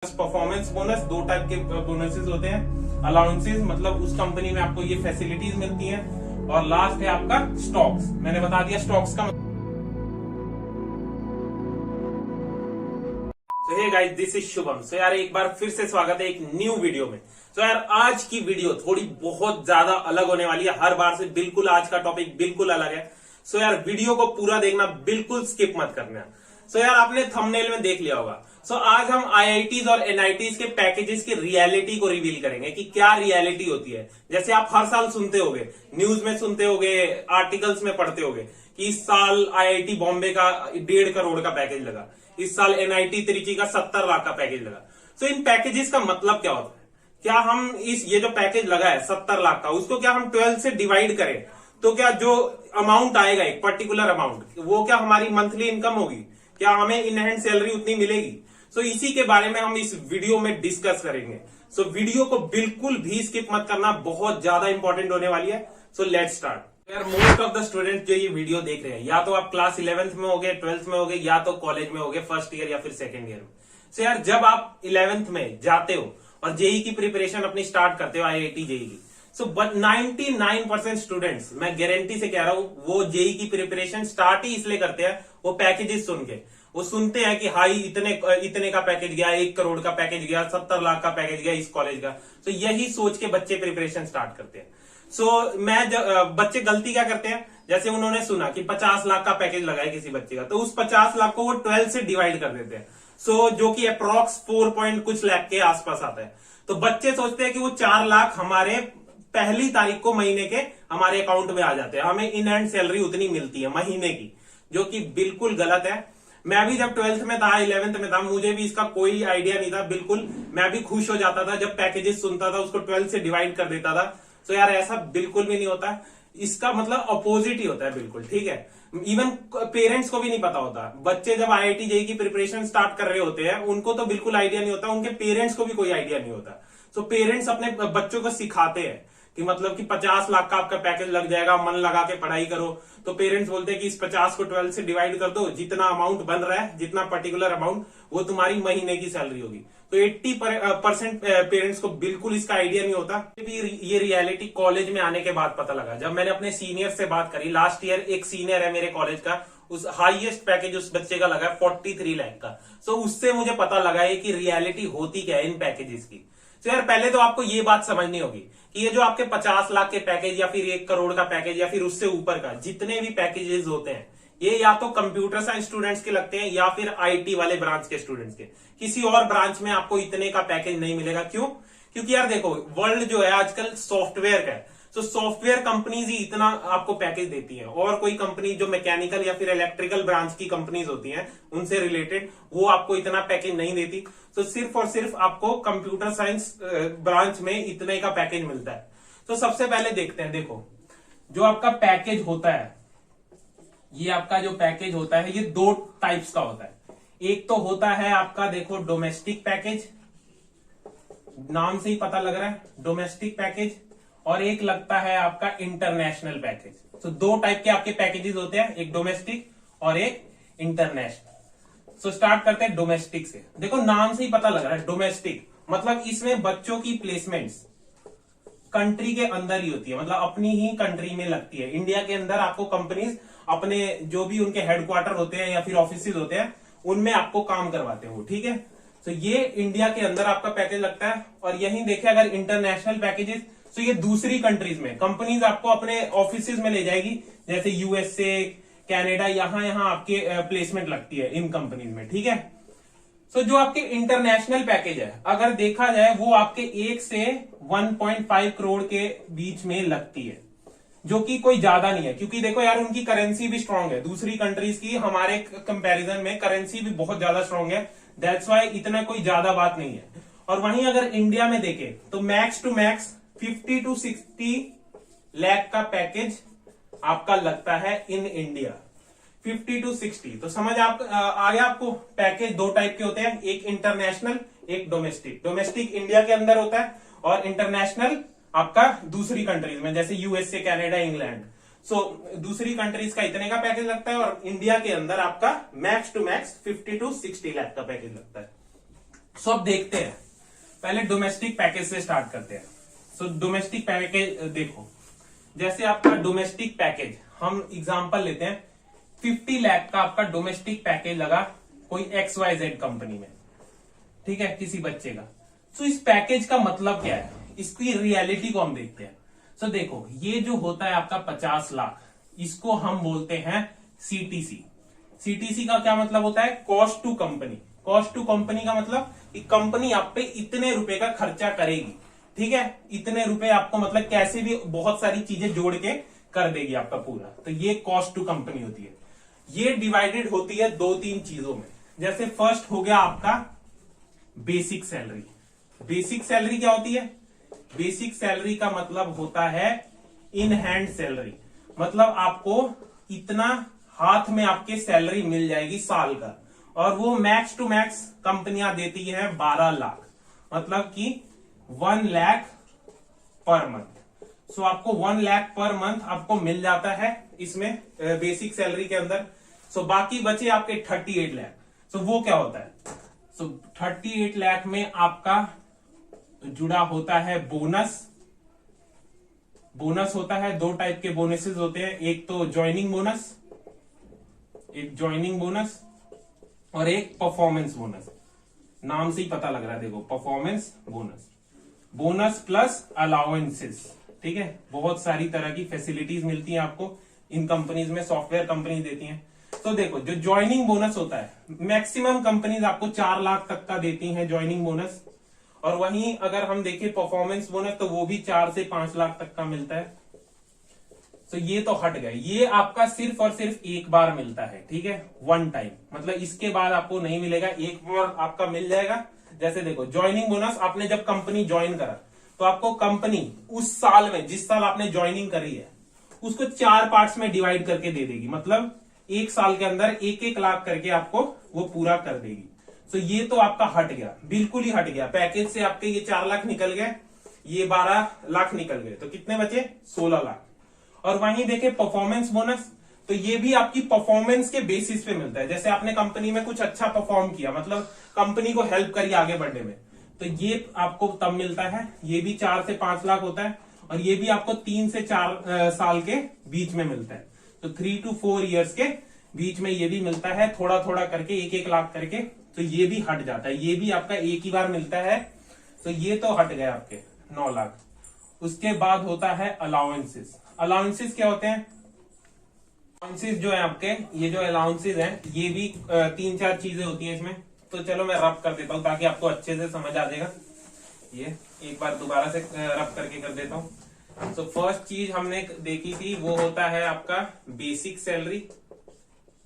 Performance bonus, दो type के bonuses होते हैं। अलाउंसेस मतलब उस कंपनी में आपको ये फैसिलिटीज मिलती हैं, और लास्ट है आपका स्टॉक्स। मैंने बता दिया स्टॉक्स का। तो hey guys, this is Shubham. So यार एक बार फिर से स्वागत है एक न्यू वीडियो में। तो यार आज की वीडियो थोड़ी बहुत ज्यादा अलग होने वाली है, हर बार से बिल्कुल आज का टॉपिक बिल्कुल अलग है। सो यार वीडियो को पूरा देखना, बिल्कुल स्किप मत करना। सो यार आपने थंबनेल में देख लिया होगा। सो आज हम आईआईटीज और एनआईटीज के पैकेजेस की रियलिटी को रिवील करेंगे कि क्या रियलिटी होती है। जैसे आप हर साल सुनते होगे, न्यूज में सुनते होगे, आर्टिकल्स में पढ़ते होगे कि इस साल आईआईटी बॉम्बे का 1.5 करोड़ का पैकेज लगा, इस साल एनआईटी त्रिची का 70 लाख का पैकेज लगा। सो इन पैकेजेस का मतलब क्या होता है? क्या हम ये जो पैकेज लगा है 70 लाख का, उसको क्या हम 12 से डिवाइड करें तो क्या जो अमाउंट आएगा, एक पर्टिकुलर अमाउंट, वो क्या हमारी मंथली इनकम होगी? क्या हमें इन हैंड सैलरी उतनी मिलेगी? सो इसी के बारे में हम इस वीडियो में डिस्कस करेंगे। सो वीडियो को बिल्कुल भी स्किप मत करना, बहुत ज्यादा इंपॉर्टेंट होने वाली है। So let's start. यार मोस्ट ऑफ द स्टूडेंट जो ये वीडियो देख रहे हैं, या तो आप क्लास 11th में होगे, 12th में होगे, या तो कॉलेज में होगे, फर्स्ट ईयर या फिर सेकेंड ईयर में। सो यार जब आप 11th में जाते हो और जेई की प्रिपरेशन अपनी स्टार्ट करते हो, आईआईटी जेई की, सो बट 99% स्टूडेंट्स, मैं गारंटी से कह रहा हूं, वो जेई की प्रिपरेशन स्टार्ट ही इसलिए करते हैं, वो पैकेजेस सुन के। वो सुनते हैं कि हाई इतने का पैकेज गया, 1 करोड़ का पैकेज गया, 70 लाख का पैकेज गया इस कॉलेज का। तो यही सोच के बच्चे प्रिपरेशन स्टार्ट करते हैं। बच्चे गलती क्या करते हैं, जैसे उन्होंने सुना कि 50 लाख का पैकेज लगा है किसी बच्चे का, तो उस 50 लाख को वो 12 से डिवाइड कर देते हैं। जो कि अप्रॉक्स 4 पॉइंट कुछ लाख के आसपास आता है। तो बच्चे सोचते हैं कि वो 4 लाख हमारे पहली तारीख को महीने के हमारे अकाउंट में आ जाते हैं, हमें इन हैंड सैलरी उतनी मिलती है महीने की, जो कि बिल्कुल गलत है। मैं भी जब 12th में था, 11th में था, मुझे भी इसका कोई आइडिया नहीं था बिल्कुल। मैं भी खुश हो जाता था जब पैकेजेस सुनता था, उसको 12 से डिवाइड कर देता था। तो यार ऐसा बिल्कुल भी नहीं होता, इसका मतलब अपोजिट ही होता है बिल्कुल, ठीक है। इवन पेरेंट्स को भी नहीं पता होता। बच्चे जब आईआईटी जेई की प्रिपरेशन स्टार्ट कर रहे होते हैं, उनको तो बिल्कुल आइडिया नहीं होता, उनके पेरेंट्स को भी कोई आइडिया नहीं होता। तो पेरेंट्स अपने बच्चों को सिखाते हैं कि मतलब कि 50 लाख का आपका पैकेज लग जाएगा, मन लगा के पढ़ाई करो। तो पेरेंट्स बोलते हैं कि इस 50 को 12 से डिवाइड कर दो, जितना अमाउंट बन रहा है, जितना पर्टिकुलर अमाउंट, वो तुम्हारी महीने की सैलरी होगी। तो 80% पेरेंट्स को बिल्कुल इसका आइडिया नहीं होता। ये रियलिटी कॉलेज में आने के बाद पता लगा, जब मैंने अपने सीनियर से बात करी। लास्ट ईयर एक सीनियर है मेरे कॉलेज का, उस हाईएस्ट पैकेज उस बच्चे का लगा 43 लाख का। सो उससे मुझे पता लगा है कि रियलिटी होती क्या है इन पैकेजेस की। तो यार पहले तो आपको ये बात समझनी होगी कि ये जो आपके 50 लाख के पैकेज या फिर 1 करोड़ का पैकेज या फिर उससे ऊपर का जितने भी पैकेजेस होते हैं, ये या तो कंप्यूटर साइंस स्टूडेंट्स के लगते हैं या फिर आईटी वाले ब्रांच के स्टूडेंट्स के। किसी और ब्रांच में आपको इतने का पैकेज नहीं मिलेगा। क्यों? क्योंकि यार देखो, वर्ल्ड जो है आजकल सॉफ्टवेयर का है। तो सॉफ्टवेयर कंपनीज ही इतना आपको पैकेज देती हैं, और कोई कंपनी जो मैकेनिकल या फिर इलेक्ट्रिकल ब्रांच की कंपनीज होती हैं उनसे रिलेटेड, वो आपको इतना पैकेज नहीं देती। तो सिर्फ और सिर्फ आपको कंप्यूटर साइंस ब्रांच में इतने का पैकेज मिलता है। तो सबसे पहले देखते हैं, देखो जो आपका पैकेज होता है, ये आपका जो पैकेज होता है, ये 2 टाइप्स का होता है। एक तो होता है आपका, देखो, डोमेस्टिक पैकेज, नाम से ही पता लग रहा है डोमेस्टिक पैकेज, और एक लगता है आपका इंटरनेशनल पैकेज। तो 2 टाइप के आपके पैकेजेस होते हैं, एक डोमेस्टिक और एक इंटरनेशनल। सो स्टार्ट करते हैं डोमेस्टिक से। देखो नाम से ही पता लग रहा है डोमेस्टिक, मतलब इसमें बच्चों की प्लेसमेंट्स कंट्री के अंदर ही होती है, मतलब अपनी ही कंट्री में लगती है। इंडिया के अंदर आपको कंपनीज अपने जो भी उनके हेडक्वार्टर होते हैं या फिर ऑफिसेज होते हैं, उनमें आपको काम करवाते हैं वो, ठीक है। तो ये इंडिया के अंदर आपका पैकेज लगता है। और यही देखें अगर इंटरनेशनल पैकेजेस, तो ये दूसरी कंट्रीज में कंपनीज आपको अपने ऑफिसेज में ले जाएगी, जैसे यूएसए, कनाडा, यहां आपके प्लेसमेंट लगती है इन कंपनीज में, ठीक है। सो जो आपके इंटरनेशनल पैकेज है, अगर देखा जाए, वो आपके 1 से 1.5 करोड़ के बीच में लगती है, जो कि कोई ज्यादा नहीं है। क्योंकि देखो यार, उनकी करेंसी भी स्ट्रांग है, दूसरी कंट्रीज की हमारे कंपैरिजन में करेंसी भी बहुत ज्यादा स्ट्रांग है। दैट्स वाई इतना कोई ज्यादा बात नहीं है। और वहीं अगर इंडिया में देखें तो max to max 50 to 60 lakh का पैकेज आपका लगता है इन इंडिया, 50 to 60। तो समझ आ गया आपको, पैकेज 2 टाइप के होते हैं, एक इंटरनेशनल, एक डोमेस्टिक। डोमेस्टिक इंडिया के अंदर होता है और इंटरनेशनल आपका दूसरी कंट्रीज में, जैसे यूएसए, कनाडा, इंग्लैंड। सो दूसरी कंट्रीज का इतने का पैकेज लगता है, और इंडिया के अंदर आपका max to max 50 to 60 lakh का पैकेज लगता है। सो अब देखते हैं, पहले डोमेस्टिक पैकेज से स्टार्ट करते हैं। सो डोमेस्टिक पैकेज देखो, जैसे आपका डोमेस्टिक पैकेज, हम एग्जांपल लेते हैं 50 लाख का आपका डोमेस्टिक पैकेज लगा कोई XYZ कंपनी में, ठीक है, किसी बच्चे का। सो इस पैकेज का मतलब क्या है, इसकी रियलिटी को हम देखते हैं। सो देखो, ये जो होता है आपका 50 लाख, इसको हम बोलते हैं सीटीसी। सीटीसी का क्या मतलब होता है, cost to company. Cost to company का मतलब कि कंपनी आप पे इतने रुपए का खर्चा करेगी, ठीक है, इतने रुपए आपको मतलब कैसे भी बहुत सारी चीजें जोड़ के कर देगी आपका पूरा, तो ये कॉस्ट टू कंपनी होती है। ये डिवाइडेड होती है 2-3 चीजों में। जैसे फर्स्ट हो गया आपका बेसिक सैलरी। बेसिक सैलरी क्या होती है, बेसिक सैलरी का मतलब होता है इन हैंड सैलरी, मतलब आपको इतना हाथ में आपके सैलरी मिल जाएगी साल का, और वो मैक्स टू मैक्स कंपनियां देती हैं 12 लाख, मतलब कि 1 लाख पर मंथ। सो आपको 1 लाख पर मंथ आपको मिल जाता है इसमें बेसिक सैलरी के अंदर। सो बाकी बचे आपके 38 लाख। सो वो क्या होता है, सो 38 लाख में आपका जुड़ा होता है बोनस। बोनस होता है, 2 टाइप के बोनसेस होते हैं, एक तो ज्वाइनिंग बोनस, एक ज्वाइनिंग बोनस और एक परफॉर्मेंस बोनस। नाम से ही पता लग रहा है, देखो performance bonus. Bonus plus allowances, ठीक है, बहुत सारी तरह की फैसिलिटीज मिलती हैं आपको इन कंपनीज में, सॉफ्टवेयर कंपनी देती हैं। तो देखो, जो ज्वाइनिंग बोनस होता है, मैक्सिमम कंपनीज आपको 4 लाख तक का देती हैं ज्वाइनिंग बोनस, और वहीं अगर हम देखें परफॉर्मेंस बोनस तो वो भी 4 से 5 लाख तक का मिलता है। तो ये तो हट गए, ये आपका सिर्फ और सिर्फ एक बार मिलता है, ठीक है, 1 टाइम, मतलब इसके बाद आपको नहीं मिलेगा, एक बार आपका मिल जाएगा। जैसे देखो, ज्वाइनिंग बोनस आपने जब कंपनी ज्वाइन करा तो आपको कंपनी उस साल में, जिस साल आपने ज्वाइनिंग करी है, उसको 4 पार्ट्स में डिवाइड करके दे देगी, मतलब 1 साल के अंदर 1-1 लाख करके आपको वो पूरा कर देगी। तो ये तो आपका हट गया, बिल्कुल ही हट गया। पैकेज से आपके ये 4 लाख निकल गए, ये 12 लाख निकल गए, तो कितने बचे, 16 लाख। और वहीं देखे परफॉर्मेंस बोनस, तो ये भी आपकी परफॉर्मेंस के बेसिस पे मिलता है। जैसे आपने कंपनी में कुछ अच्छा परफॉर्म किया, मतलब कंपनी को हेल्प करी आगे बढ़ने में, तो ये आपको तब मिलता है। ये भी 4 से 5 लाख होता है, और ये भी आपको 3 से 4 साल के बीच में मिलता है, तो 3 to 4 ईयर्स के बीच में ये भी मिलता है, थोड़ा थोड़ा करके 1-1 लाख करके। तो ये भी हट जाता है, ये भी आपका एक ही बार मिलता है, तो ये तो हट गए आपके 9 लाख। उसके बाद होता है अलाउंसेस। अलाउंसेस क्या होते हैं, अलाउंसेस जो है आपके, ये जो अलाउंसेस हैं, ये भी 3-4 चीजें होती हैं इसमें। तो चलो मैं रब कर देता हूं ताकि आपको अच्छे से समझ आ जाएगा। ये एक बार दोबारा से रब करके कर देता हूं। तो फर्स्ट चीज हमने देखी थी वो होता है आपका बेसिक सैलरी।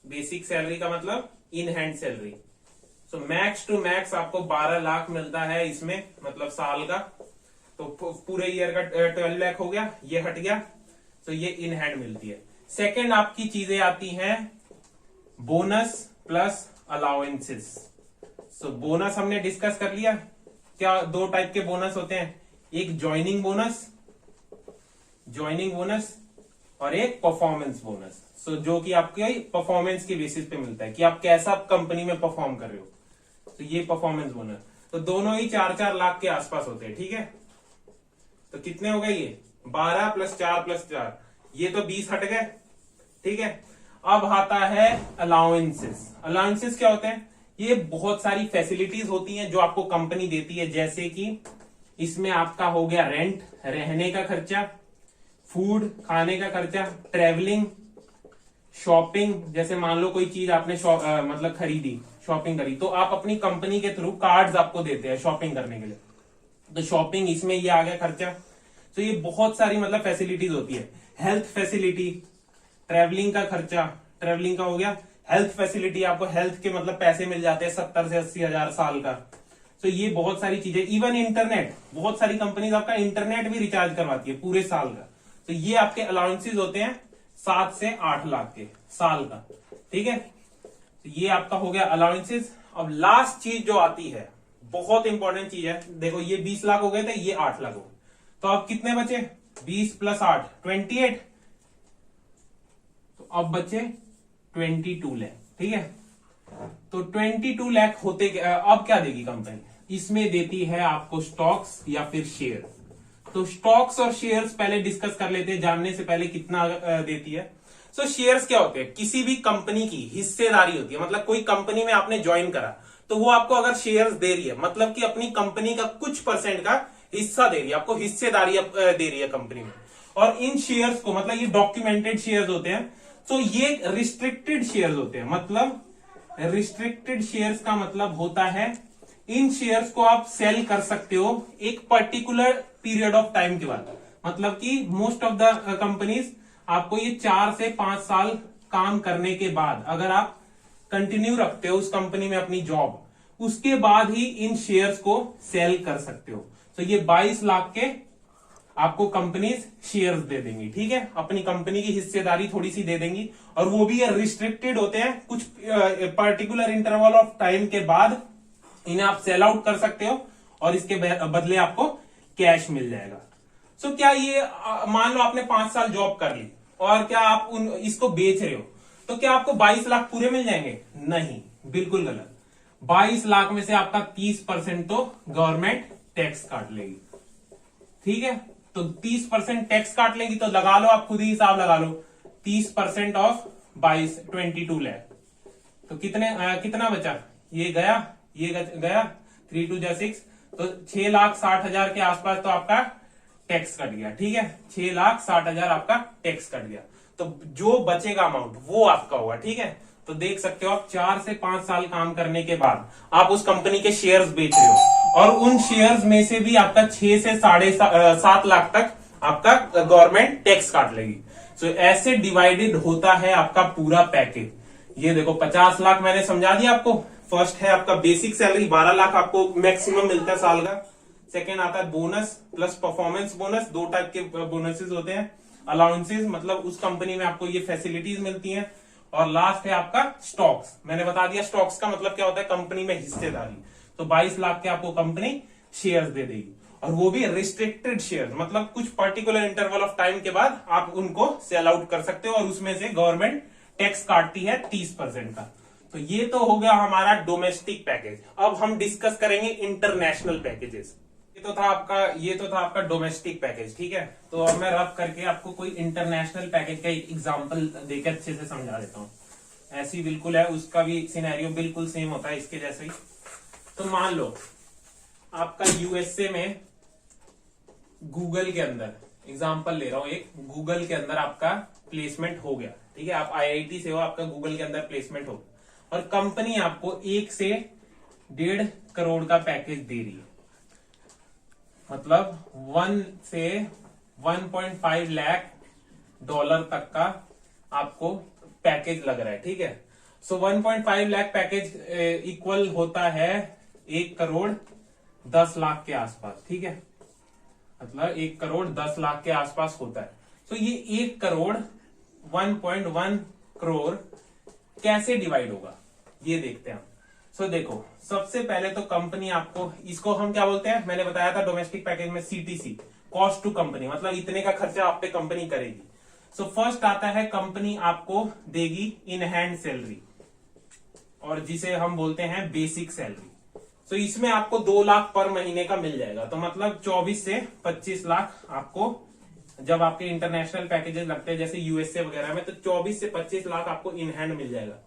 बेसिक सैलरी का मतलब in hand salary. So max to max आपको 12 लाख मिलता है इसमें, मतलब साल का, तो पूरे ईयर का 12 लाख हो गया, ये हट गया, तो ये इन हैंड मिलती है। सेकंड आपकी चीजें आती हैं बोनस प्लस अलाउंसेस। सो बोनस हमने डिस्कस कर लिया, क्या 2 टाइप के बोनस होते हैं, एक ज्वाइनिंग बोनस, ज्वाइनिंग बोनस, और एक परफॉर्मेंस बोनस। सो जो कि आपके परफॉर्मेंस के बेसिस पे मिलता है कि आप कैसा कंपनी में परफॉर्म कर रहे हो, तो ये परफॉर्मेंस बोनस। तो दोनों ही 4-4 लाख के आसपास होते हैं, ठीक है। तो कितने हो गए ये, 12 + 4 + 4, ये तो 20 हट गए, ठीक है। अब आता है अलाउंसेस। अलाउंसेस क्या होते हैं, ये बहुत सारी फैसिलिटीज होती हैं जो आपको कंपनी देती है, जैसे कि इसमें आपका हो गया रेंट, रहने का खर्चा, फूड, खाने का खर्चा, ट्रेवलिंग, शॉपिंग। जैसे मान लो कोई चीज आपने मतलब खरीदी, शॉपिंग करी, तो आप अपनी कंपनी के थ्रू कार्ड्स आपको देते हैं शॉपिंग करने के लिए, तो शॉपिंग इसमें ये आ गया खर्चा। तो ये बहुत सारी मतलब फैसिलिटीज होती है। हेल्थ फैसिलिटी, ट्रेवलिंग का खर्चा, ट्रेवलिंग का हो गया। हेल्थ फैसिलिटी, आपको हेल्थ के मतलब पैसे मिल जाते हैं 70 से 80 हजार साल का। तो ये बहुत सारी चीजें, इवन इंटरनेट, बहुत सारी कंपनीज आपका इंटरनेट भी रिचार्ज करवाती है पूरे साल का। तो ये आपके अलाउंसेस होते हैं 7 से 8 लाख के साल का, ठीक है। तो ये आपका हो गया अलाउंसेस। अब लास्ट चीज जो आती है, बहुत इंपॉर्टेंट चीज है, देखो ये 20 लाख हो गए थे, ये 8 लाख हो गए, तो अब कितने बचे, 20 + 8 28, तो अब बचे 22 लाख, ठीक है। तो 22 लाख होते अब क्या देगी कंपनी, इसमें देती है आपको स्टॉक्स या फिर शेयर। तो स्टॉक्स और शेयर्स पहले डिस्कस कर लेते हैं, जानने से पहले कितना देती है। सो शेयर्स क्या होते हैं? किसी भी कंपनी की हिस्सेदारी होती है, मतलब कोई कंपनी में आपने ज्वाइन करा तो वो आपको अगर शेयर्स दे रही है, मतलब कि अपनी कंपनी का कुछ परसेंट का हिस्सा दे रही है, आपको हिस्सेदारी दे रही है कंपनी में। और इन शेयर्स को, मतलब ये डॉक्यूमेंटेड शेयर्स होते हैं, तो ये रिस्ट्रिक्टेड शेयर्स होते हैं। मतलब रिस्ट्रिक्टेड शेयर्स का मतलब होता है इन शेयर्स को आप सेल कर सकते हो एक पर्टिकुलर पीरियड ऑफ टाइम के बाद। मतलब कि मोस्ट ऑफ द कंपनीज आपको ये 4 से 5 साल काम करने के बाद, अगर आप कंटिन्यू रखते हो उस कंपनी में अपनी जॉब, उसके बाद ही इन शेयर्स को सेल कर सकते हो। तो ये 22 लाख के आपको कंपनीज शेयर्स दे देंगी, ठीक है, अपनी कंपनी की हिस्सेदारी थोड़ी सी दे देंगी। और वो भी रिस्ट्रिक्टेड होते हैं, कुछ पर्टिकुलर इंटरवल ऑफ टाइम के बाद इन्हें आप सेल आउट कर सकते हो और इसके बदले आपको कैश मिल जाएगा। सो क्या ये मान लो आपने 5 साल जॉब कर ली और क्या आप इसको बेच रहे हो, तो क्या आपको 22 लाख पूरे मिल जाएंगे? नहीं, बिल्कुल गलत। 22 लाख में से आपका 30% तो गवर्नमेंट टैक्स काट लेगी, ठीक है। तो 30% टैक्स काट लेगी, तो लगा लो, आप खुद ही हिसाब लगा लो, 30% ऑफ 22 लाख, तो कितना बचा? ये गया, ये गया, 3 2 6, तो 6,60,000 के आसपास तो आपका टैक्स कट गया, ठीक है। 6,60,000 आपका टैक्स कट गया, तो जो बचेगा अमाउंट वो आपका होगा, ठीक है। तो देख सकते हो आप 4 से 5 साल काम करने के बाद आप उस कंपनी के शेयर्स बेच रहे हो और उन शेयर्स में से भी आपका 6 से 7.5 लाख तक आपका गवर्नमेंट टैक्स काट लेगी। तो ऐसे डिवाइडेड होता है आपका पूरा पैकेज। ये देखो 50 लाख मैंने समझा दिया आपको। फर्स्ट है आपका बेसिक सैलरी, 12 लाख आपको मैक्सिमम मिलता है साल का। सेकेंड आता है bonus plus performance bonus, 2 type के बोनसेस होते हैं। अलाउंसेस, मतलब उस कंपनी में आपको ये फैसिलिटीज मिलती हैं। और लास्ट है आपका स्टॉक्स। मैंने बता दिया स्टॉक्स का मतलब क्या होता है, कंपनी में हिस्सेदारी। तो 22 लाख के आपको कंपनी शेयर्स दे देगी, और वो भी रिस्ट्रिक्टेड शेयर्स, मतलब कुछ पर्टिकुलर इंटरवल ऑफ टाइम के बाद आप उनको सेल आउट कर सकते हो और उसमें से गवर्नमेंट टैक्स काटती है 30% का। तो ये तो हो गया हमारा डोमेस्टिक पैकेज। अब हम डिस्कस करेंगे इंटरनेशनल पैकेजेस। ये तो था आपका डोमेस्टिक पैकेज, ठीक है। तो अब मैं रफ करके आपको कोई इंटरनेशनल पैकेज का एक एग्जांपल देकर अच्छे से समझा देता हूँ। ऐसी बिल्कुल है, उसका भी सिनेरियो बिल्कुल सेम होता है इसके जैसे ही। तो मान लो आपका यूएसए में गूगल के अंदर, एग्जांपल ले रहा हूं एक, गूगल के अंदर आपका प्लेसमेंट हो गया, ठीक है। आप आईआईटी से हो, आपका गूगल के अंदर प्लेसमेंट हो और कंपनी आपको 1 से 1.5 करोड़ का पैकेज दे रही है। मतलब 1 से 1.5 लाख डॉलर तक का आपको पैकेज लग रहा है, ठीक है। सो 1.5 लाख पैकेज इक्वल होता है 1 करोड़ 10 लाख के आसपास, ठीक है। मतलब 1 करोड़ 10 लाख के आसपास होता है। तो ये 1 करोड़ 1.1 करोड़ कैसे डिवाइड होगा, ये देखते हैं हम। सो देखो, सबसे पहले तो कंपनी आपको, इसको हम क्या बोलते हैं, मैंने बताया था डोमेस्टिक पैकेज में सीटीसी, कॉस्ट टू कंपनी, मतलब इतने का खर्चा आप पे कंपनी करेगी। सो फर्स्ट आता है कंपनी आपको देगी इन हैंड सैलरी, और जिसे हम बोलते हैं बेसिक सैलरी। तो इसमें आपको 2 लाख पर महीने का मिल जाएगा। तो मतलब 24 से 25 लाख आपको, जब आपके इंटरनेशनल पैकेजेस लगते हैं जैसे यूएसए वगैरह में, तो 24 से 25 लाख आपको इन हैंड मिल जाएगा।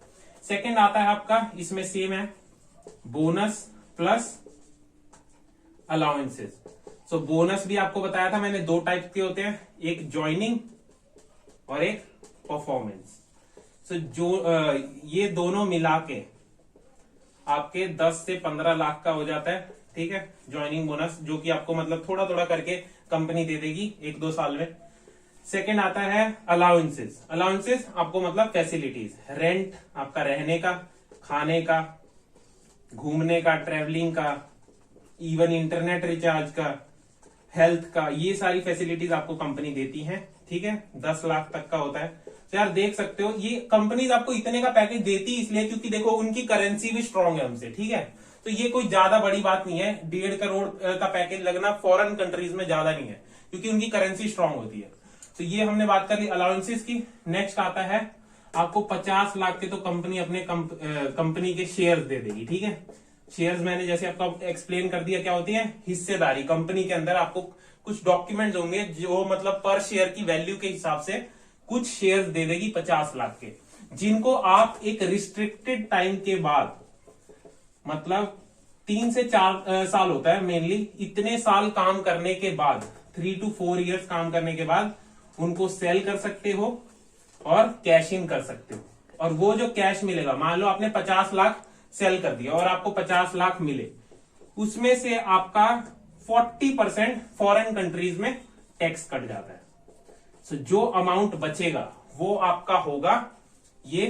सेकंड आता है आपका, इसमें सेम है, बोनस प्लस अलाउंसेस। सो बोनस भी आपको बताया था मैंने, 2 टाइप के होते हैं, एक ज्वाइनिंग और एक परफॉर्मेंस। सो ये दोनों मिला के आपके 10 से 15 लाख का हो जाता है, ठीक है, ज्वाइनिंग बोनस, जो कि आपको मतलब थोड़ा थोड़ा करके कंपनी दे देगी 1-2 साल में। सेकेंड आता है अलाउंसेस। अलाउंसेस आपको मतलब फैसिलिटीज, रेंट, आपका रहने का, खाने का, घूमने का, ट्रेवलिंग का, इवन इंटरनेट रिचार्ज का, हेल्थ का, ये सारी फैसिलिटीज आपको कंपनी देती है, ठीक है। 10 लाख तक का होता है। तो यार देख सकते हो, ये कंपनीज आपको इतने का पैकेज देती इसलिए क्योंकि देखो उनकी करेंसी भी स्ट्रांग है हमसे, ठीक है। तो ये कोई ज्यादा बड़ी बात नहीं है, 1.5 करोड़ का पैकेज लगना फॉरेन कंट्रीज में ज्यादा नहीं है, क्योंकि उनकी करेंसी स्ट्रांग होती है। तो ये हमने बात कर ली अलाउंसेस की। नेक्स्ट आता है आपको 50 लाख के तो कंपनी अपने कंपनी के शेयर्स दे देगी, ठीक है। शेयर्स मैंने जैसे आपको एक्सप्लेन कर दिया क्या होती है, हिस्सेदारी। कंपनी के अंदर आपको कुछ डॉक्यूमेंट्स होंगे जो मतलब पर शेयर की वैल्यू के हिसाब से कुछ शेयर्स दे देगी 50 लाख के, जिनको आप एक रिस्ट्रिक्टेड टाइम के बाद, मतलब 3 से 4 साल होता है मेनली, इतने साल काम करने के बाद, 3 to 4 years काम करने के बाद उनको सेल कर सकते हो और कैश इन कर सकते हो। और वो जो कैश मिलेगा, मान लो आपने 50 लाख सेल कर दिया और आपको 50 लाख मिले, उसमें से आपका 40% फॉरेन कंट्रीज में टैक्स कट जाता है। सो जो अमाउंट बचेगा वो आपका होगा ये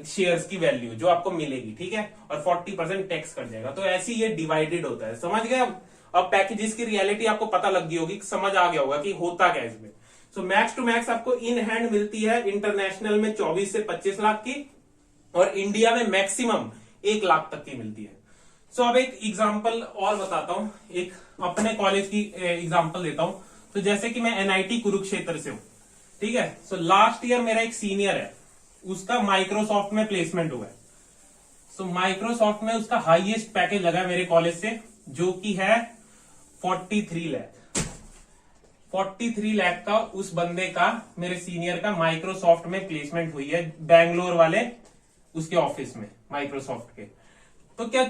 शेयर्स की वैल्यू जो आपको मिलेगी, ठीक है, और 40% टैक्स कट जाएगा। तो ऐसे ये डिवाइडेड होता है, समझ गए। अब पैकेजेस की रियलिटी आपको पता लग गई होगी, समझ आ गया होगा कि होता क्या इसमें। सो मैक्स टू मैक्स आपको इन हैंड मिलती है इंटरनेशनल में 24 से 25 लाख की, और इंडिया में मैक्सिमम 1 लाख तक की मिलती है। सो अब एक एग्जांपल और बताता हूं, एक अपने कॉलेज की एग्जांपल देता हूं। तो जैसे कि मैं एनआईटी कुरुक्षेत्र से हूं, ठीक है। सो लास्ट ईयर मेरा एक सीनियर है, उसका माइक्रोसॉफ्ट में प्लेसमेंट हुआ है। सो माइक्रोसॉफ्ट में उसका हाईएस्ट पैकेज लगा मेरे कॉलेज से, जो कि है 43 लाख। 43 लाख का उस बंदे का, मेरे सीनियर का माइक्रोसॉफ्ट में प्लेसमेंट हुई है, बैंगलोर वाले उसके ऑफिस में, माइक्रोसॉफ्ट के। तो क्या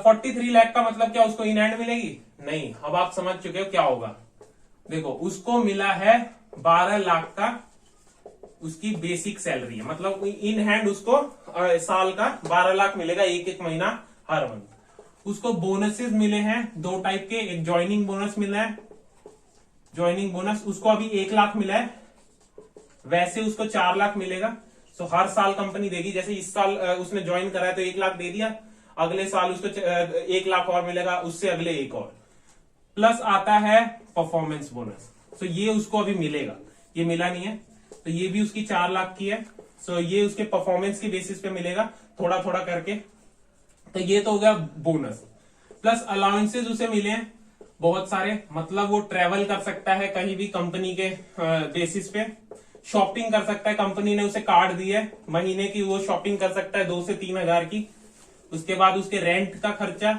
43 लाख का मतलब क्या उसको इन हैंड मिलेगी? नहीं। अब आप समझ चुके हो क्या होगा। देखो, उसको मिला है 12 लाख का, उसकी बेसिक सैलरी है, मतलब इन हैंड उसको साल का 12 लाख मिलेगा, एक महीना हर मंथ। उसको बोनसेस मिले हैं 2 टाइप के, एक ज्वाइनिंग बोनस मिला है, ज्वाइनिंग बोनस उसको अभी 1 लाख मिला है, वैसे उसको 4 लाख मिलेगा। सो हर साल कंपनी देगी, जैसे इस साल उसने ज्वाइन करा है तो 1 लाख दे दिया, अगले साल उसको 1 लाख और मिलेगा, उससे अगले 1 और। प्लस आता है परफॉर्मेंस बोनस। सो ये उसको अभी मिलेगा, ये मिला नहीं है, तो ये भी उसकी 4 लाख की है। सो ये उसके परफॉर्मेंस की बेसिस पे मिलेगा, थोड़ा थोड़ा करके। तो ये तो हो गया बोनस। प्लस अलाउंसेस उसे मिले हैं बहुत सारे, मतलब वो ट्रेवल कर सकता है कहीं भी कंपनी के बेसिस पे, शॉपिंग कर सकता है, कंपनी ने उसे कार्ड दिया है महीने की, वो शॉपिंग कर सकता है 2 से 3 हजार की। उसके बाद उसके रेंट का खर्चा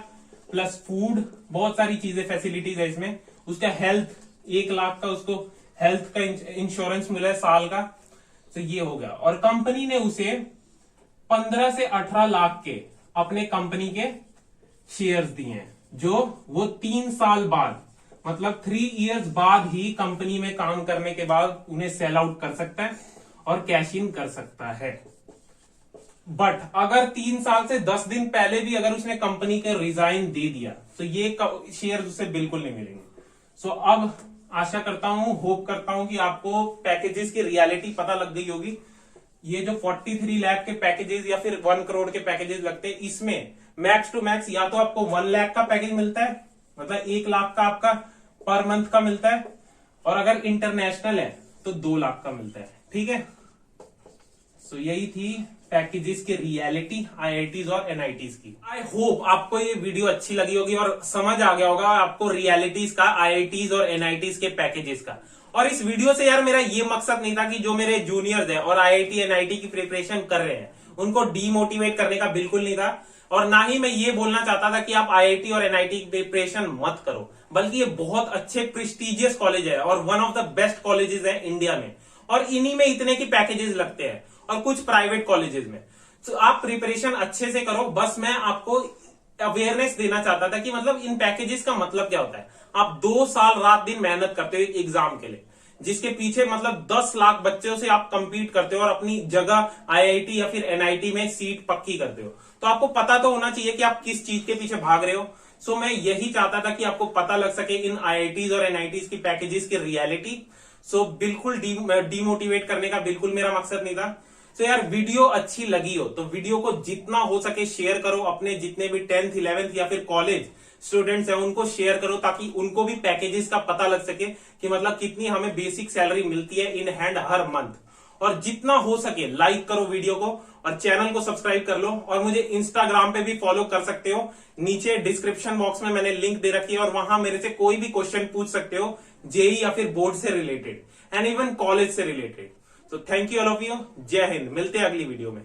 प्लस फूड, बहुत सारी चीजें फैसिलिटीज है इसमें। उसका हेल्थ, 1 लाख का उसको हेल्थ का इंश्योरेंस मिला है साल का। तो ये हो गया। और कंपनी ने उसे 15 से 18 लाख के अपने कंपनी के शेयर्स दिए हैं, जो वो 3 साल बाद, मतलब 3 इयर्स बाद ही कंपनी में काम करने के बाद उन्हें सेल आउट कर सकता है और कैश इन कर सकता है। बट अगर 3 साल से 10 दिन पहले भी अगर उसने कंपनी के रिजाइन दे दिया तो ये शेयर उसे बिल्कुल नहीं मिलेंगे। सो अब आशा करता हूं, होप करता हूं कि आपको पैकेजेस की रियलिटी पता लग गई होगी। ये जो 43 लाख के पैकेजेस या फिर 1 करोड़ के पैकेजेस लगते हैं, इसमें मैक्स टू मैक्स या तो आपको 1 लाख का पैकेज मिलता है, मतलब 1 लाख का आपका पर मंथ का मिलता है, और अगर इंटरनेशनल है तो 2 लाख का मिलता है, ठीक है। सो यही थी पैकेजेस की रियलिटी आईआईटीज और एनआईटीज की। आई होप आपको ये वीडियो अच्छी लगी होगी और समझ आ गया होगा आपको रियलिटीज का, आईआईटीज और एनआईटीज के पैकेजेस का। और इस वीडियो से यार मेरा ये मकसद नहीं था कि जो मेरे जूनियर्स हैं और आईआईटी एनआईटी की प्रिपरेशन कर रहे हैं उनको डीमोटिवेट करने का बिल्कुल नहीं था, और ना ही मैं ये बोलना चाहता था कि आप आईआईटी और एनआईटी की प्रिपरेशन मत करो, बल्कि ये बहुत अच्छे प्रेस्टिजियस कॉलेज है और one of the best colleges है इंडिया में, और इन्हीं में इतने की पैकेजेस लगते हैं और कुछ प्राइवेट कॉलेजेस में। तो आप प्रिपरेशन अच्छे से करो, बस मैं आपको अवेयरनेस देना चाहता था कि मतलब इन पैकेजेस का मतलब क्या होता है। आप 2 साल रात दिन मेहनत करते हो एक एग्जाम के लिए, जिसके पीछे मतलब 10 लाख बच्चों से आप कंपीट करते हो और अपनी जगह आईआईटी या फिर एनआईटी में सीट पक्की करते हो। तो आपको पता तो होना चाहिए कि आप किस चीज के पीछे भाग रहे हो। सो मैं यही चाहता था कि आपको पता लग सके इन आईआईटीज और एनआईटीज की पैकेजेस की रियलिटी। सो बिल्कुल डीमोटिवेट करने का बिल्कुल मेरा मकसद नहीं था। तो यार वीडियो अच्छी लगी हो तो वीडियो को जितना हो सके शेयर करो, अपने जितने भी 10th 11th या फिर कॉलेज स्टूडेंट्स हैं उनको शेयर करो, ताकि उनको भी पैकेजेस का पता लग सके कि मतलब कितनी हमें बेसिक सैलरी मिलती है इन हैंड हर मंथ। और जितना हो सके लाइक करो वीडियो को और चैनल को सब्सक्राइब कर लो, और मुझे इंस्टाग्राम पे भी फॉलो कर सकते हो। नीचे डिस्क्रिप्शन बॉक्स में मैंने लिंक दे रखी है और वहां मेरे से कोई भी क्वेश्चन पूछ सकते हो, जेई या फिर बोर्ड से रिलेटेड एंड इवन कॉलेज से रिलेटेड। तो thank you all of you, जय हिंद। मिलते हैं अगली वीडियो में।